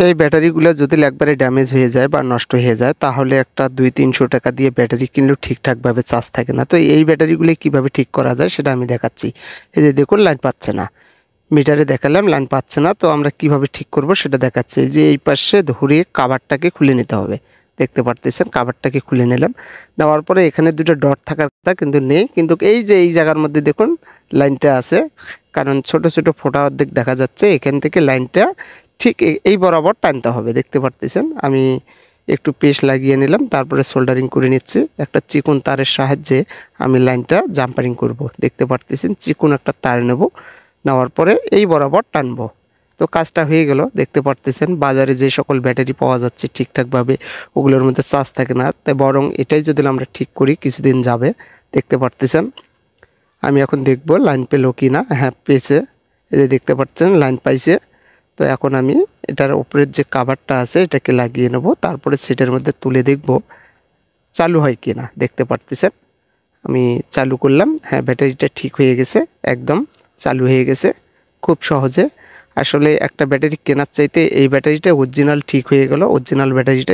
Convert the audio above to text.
এই ব্যাটারিগুলো যদি একবারে ড্যামেজ হয়ে যায় বা নষ্ট হয়ে যায় তাহলে একটা 200-300 টাকা দিয়ে ব্যাটারি কিনলেও ঠিকঠাকভাবে চার্জ থাকে না। তো এই ব্যাটারিগুলো কিভাবে ঠিক করা যায় সেটা আমি দেখাচ্ছি। এই যে দেখুন লাইন পাচ্ছে না, মিটারে দেখালাম লাইন পাচ্ছে না, তো আমরা কিভাবে ঠিক করব সেটা দেখাচ্ছি। এই যে এই পাশে ধরে কভারটাকে খুলে নিতে হবে, দেখতে পারতেছেন কভারটাকে খুলে নিলাম। নেওয়ার পরে এখানে দুটো ডট থাকার কথা কিন্তু নেই, কিন্তু এই যে এই জায়গার মধ্যে দেখুন লাইনটা আছে, কারণ ছোট ছোট ফোঁটা অর্ধেক দেখা যাচ্ছে। এখান থেকে লাইনটা ঠিক এই বরাবর টানতে হবে, দেখতে পারতেছেন। আমি একটু পেস্ট লাগিয়ে নিলাম, তারপরে সোল্ডারিং করে নিচ্ছি। একটা চিকন তারের সাহায্যে আমি লাইনটা জাম্পারিং করব, দেখতে পারতেছেন। চিকন একটা তার নেব, নেওয়ার পরে এই বরাবর টানবো। তো কাজটা হয়ে গেল, দেখতে পারতেছেন। বাজারে যে সকল ব্যাটারি পাওয়া যাচ্ছে ঠিকঠাকভাবে ওগুলোর মধ্যে চার্জ থাকে না, তাই বরং এটাই যদি আমরা ঠিক করি কিছুদিন যাবে, দেখতে পারতেছেন। আমি এখন দেখব লাইন পেলো কি না। হ্যাঁ পেয়েছে, এই যে দেখতে পাচ্ছেন লাইন পাইছে। তো এখন আমি এটার উপরের যে কাভারটা আছে এটাকে লাগিয়ে নেব, তারপরে সেটের মধ্যে তুলে দেখব চালু হয় কি না। দেখতে পারতেছেন আমি চালু করলাম, হ্যাঁ ব্যাটারিটা ঠিক হয়ে গেছে, একদম চালু হয়ে গেছে খুব সহজে। আসলে একটা ব্যাটারি কেনার চাইতে এই ব্যাটারিটা অরিজিনাল ঠিক হয়ে গেল, অরিজিনাল ব্যাটারিটা